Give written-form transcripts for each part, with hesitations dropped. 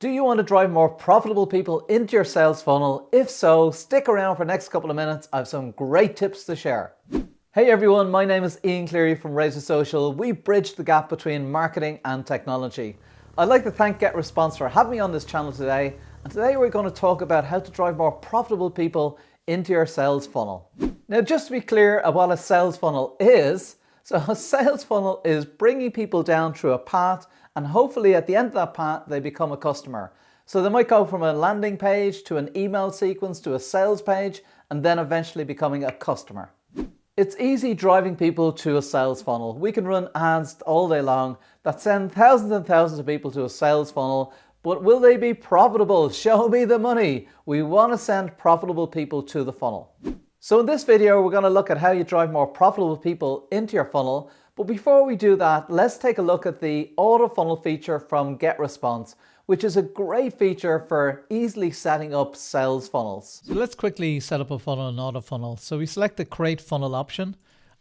Do you want to drive more profitable people into your sales funnel? If so, stick around for the next couple of minutes. I have some great tips to share. Hey everyone, my name is Ian Cleary from RazorSocial. We bridge the gap between marketing and technology. I'd like to thank GetResponse for having me on this channel today. And today we're going to talk about how to drive more profitable people into your sales funnel. Now, just to be clear about what a sales funnel is, so a sales funnel is bringing people down through a path, and hopefully at the end of that path, they become a customer. So they might go from a landing page to an email sequence to a sales page, and then eventually becoming a customer. It's easy driving people to a sales funnel. We can run ads all day long that send thousands and thousands of people to a sales funnel, but will they be profitable? Show me the money. We want to send profitable people to the funnel. So in this video, we're going to look at how you drive more profitable people into your funnel. But before we do that, let's take a look at the Autofunnel feature from GetResponse, which is a great feature for easily setting up sales funnels. So let's quickly set up a funnel in Autofunnel. So we select the Create Funnel option.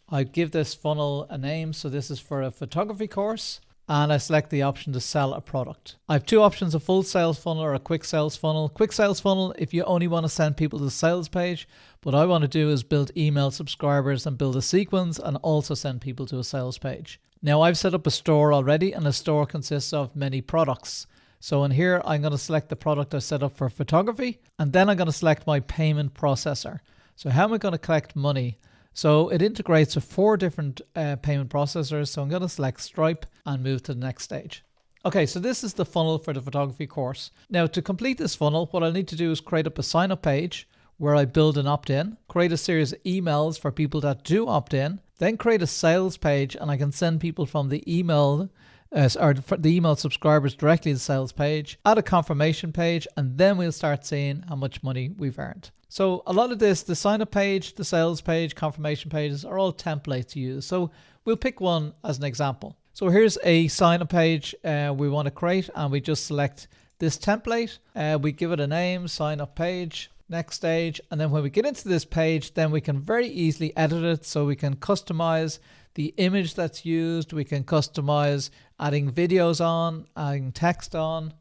I give this funnel a name. So this is for a photography course. And I select the option to sell a product. I have two options, a full sales funnel or a quick sales funnel. Quick sales funnel, if you only want to send people to the sales page. What I want to do is build email subscribers and build a sequence and also send people to a sales page. Now I've set up a store already, and a store consists of many products. So in here, I'm going to select the product I set up for photography, and then I'm going to select my payment processor. So how am I going to collect money? So it integrates with 4 different payment processors. So I'm going to select Stripe and move to the next stage. Okay, so this is the funnel for the photography course. Now to complete this funnel, what I need to do is create up a sign up page where I build an opt-in, create a series of emails for people that do opt-in, then create a sales page, and I can send people from the email the email subscribers directly to the sales page, add a confirmation page, and then we'll start seeing how much money we've earned. So a lot of this, the sign up page, the sales page, confirmation pages are all templates to use. So we'll pick one as an example. So here's a sign up page we want to create, and we just select this template. We give it a name, sign up page, next stage. And then when we get into this page, then we can very easily edit it. So we can customize the image that's used. We can customize adding videos on, adding text on.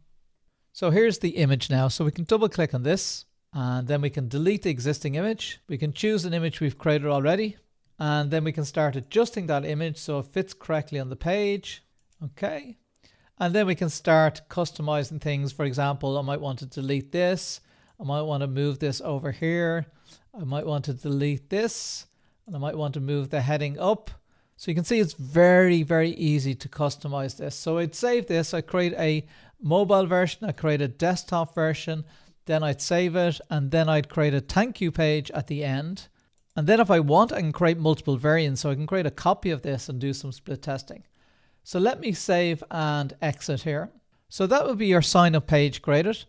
So here's the image now. So we can double click on this, and then we can delete the existing image. We can choose an image we've created already, and then we can start adjusting that image so it fits correctly on the page. Okay. And then we can start customizing things. For example, I might want to delete this. I might want to move this over here. I might want to delete this, and I might want to move the heading up. So you can see it's very, very easy to customize this. So I'd save this. I create a mobile version. I create a desktop version. Then I'd save it, and then I'd create a thank you page at the end. And then if I want, I can create multiple variants. So I can create a copy of this and do some split testing. So let me save and exit here. So that would be your sign up page created.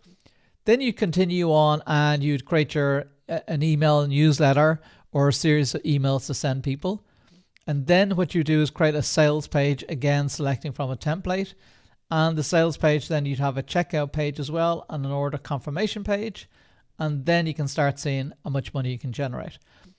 Then you continue on and you'd create an email newsletter or a series of emails to send people. And then what you do is create a sales page, again selecting from a template. And the sales page, then you'd have a checkout page as well, and an order confirmation page. And then you can start seeing how much money you can generate.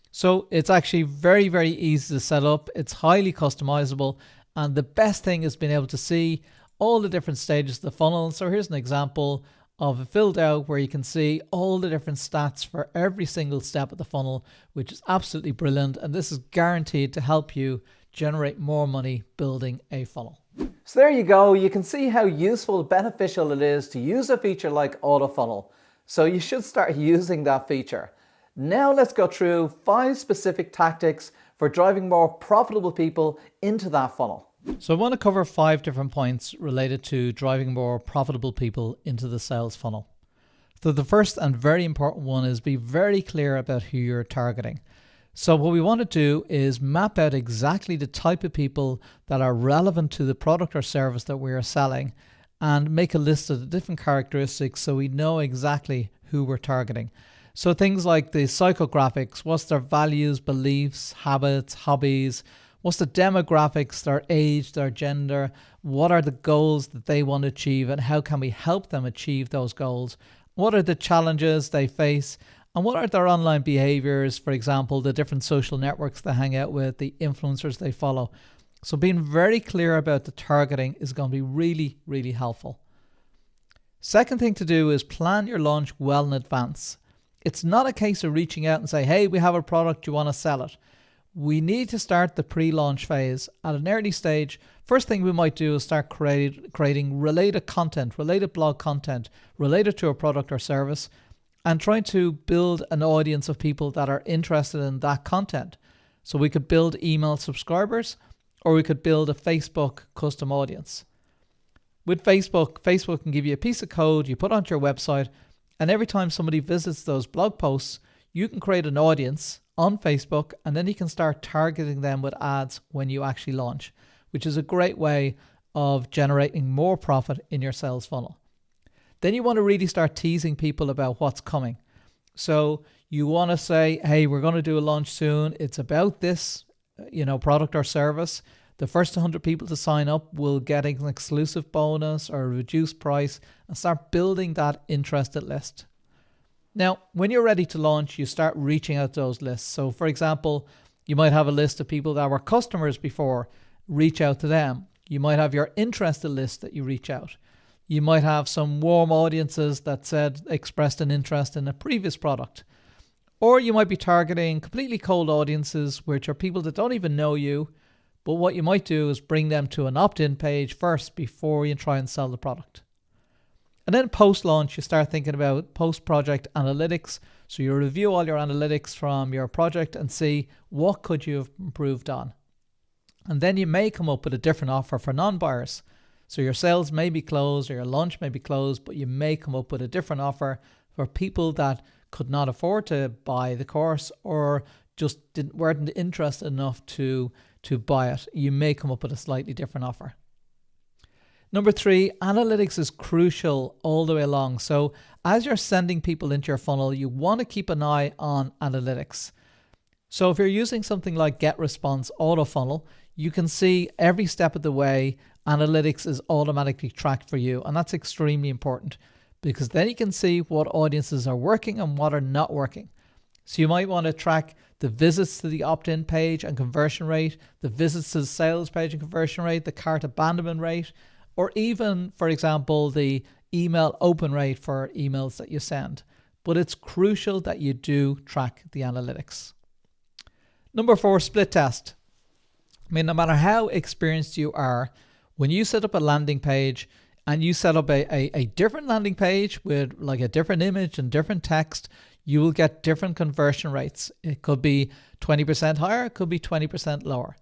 So it's actually very, very easy to set up. It's highly customizable. And the best thing is being able to see all the different stages of the funnel. So here's an example of a filled out where you can see all the different stats for every single step of the funnel, which is absolutely brilliant. And this is guaranteed to help you generate more money building a funnel. So there you go. You can see how useful, beneficial it is to use a feature like Autofunnel. So you should start using that feature. Now let's go through 5 specific tactics for driving more profitable people into that funnel. So I want to cover 5 different points related to driving more profitable people into the sales funnel. So the first and very important one is be very clear about who you're targeting. So what we want to do is map out exactly the type of people that are relevant to the product or service that we are selling, and make a list of the different characteristics so we know exactly who we're targeting. So things like the psychographics, what's their values, beliefs, habits, hobbies, what's the demographics, their age, their gender, what are the goals that they want to achieve, and how can we help them achieve those goals? What are the challenges they face, and what are their online behaviors, for example, the different social networks they hang out with, the influencers they follow. So being very clear about the targeting is going to be really, really helpful. Second thing to do is plan your launch well in advance. It's not a case of reaching out and say, hey, we have a product, you want to sell it. We need to start the pre-launch phase at an early stage. First thing we might do is start creating related content, related blog content, related to a product or service, and trying to build an audience of people that are interested in that content. So we could build email subscribers, or we could build a Facebook custom audience. With Facebook can give you a piece of code you put onto your website, and every time somebody visits those blog posts, you can create an audience on Facebook, and then you can start targeting them with ads when you actually launch, which is a great way of generating more profit in your sales funnel. Then you want to really start teasing people about what's coming. So you want to say, hey, we're going to do a launch soon. It's about this, product or service. The first 100 people to sign up will get an exclusive bonus or a reduced price, and start building that interested list. Now, when you're ready to launch, you start reaching out those lists. So for example, you might have a list of people that were customers before, reach out to them. You might have your interested list that you reach out. You might have some warm audiences that expressed an interest in a previous product. Or you might be targeting completely cold audiences, which are people that don't even know you. But what you might do is bring them to an opt-in page first before you try and sell the product. And then post-launch, you start thinking about post-project analytics. So you review all your analytics from your project and see what could you have improved on. And then you may come up with a different offer for non-buyers. So your sales may be closed or your launch may be closed, but you may come up with a different offer for people that could not afford to buy the course or just weren't interested enough to buy it. You may come up with a slightly different offer. Number 3, analytics is crucial all the way along. So as you're sending people into your funnel, you want to keep an eye on analytics. So if you're using something like GetResponse Autofunnel, you can see every step of the way analytics is automatically tracked for you. And that's extremely important because then you can see what audiences are working and what are not working. So you might want to track the visits to the opt-in page and conversion rate, the visits to the sales page and conversion rate, the cart abandonment rate, or even, for example, the email open rate for emails that you send. But it's crucial that you do track the analytics. Number 4, split test. No matter how experienced you are, when you set up a landing page and you set up a different landing page with like a different image and different text, you will get different conversion rates. It could be 20% higher, it could be 20% lower.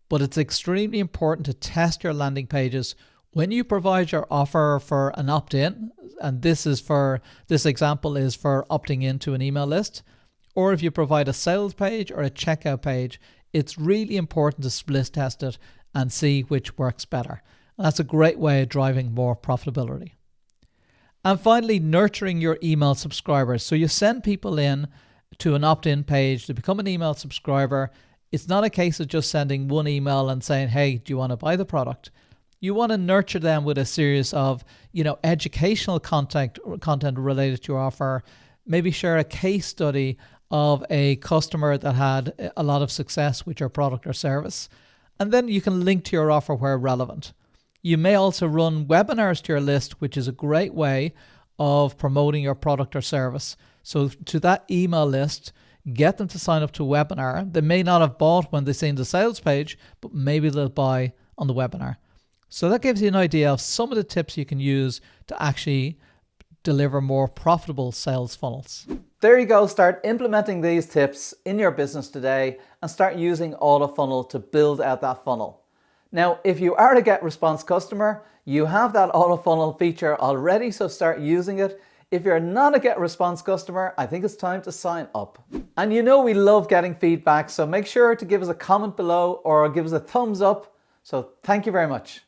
But it's extremely important to test your landing pages. When you provide your offer for an opt-in, and this example is for opting into an email list, or if you provide a sales page or a checkout page, it's really important to split test it and see which works better. And that's a great way of driving more profitability. And finally, nurturing your email subscribers. So you send people in to an opt-in page to become an email subscriber. It's not a case of just sending one email and saying, hey, do you want to buy the product? You want to nurture them with a series of, educational content related to your offer. Maybe share a case study of a customer that had a lot of success with your product or service. And then you can link to your offer where relevant. You may also run webinars to your list, which is a great way of promoting your product or service. So to that email list, get them to sign up to a webinar. They may not have bought when they see the sales page, but maybe they'll buy on the webinar. So that gives you an idea of some of the tips you can use to actually deliver more profitable sales funnels. There you go. Start implementing these tips in your business today and start using Autofunnel to build out that funnel. Now, if you are a GetResponse customer, you have that Autofunnel feature already, so start using it. If you're not a GetResponse customer, I think it's time to sign up. And we love getting feedback, so make sure to give us a comment below or give us a thumbs up. So thank you very much.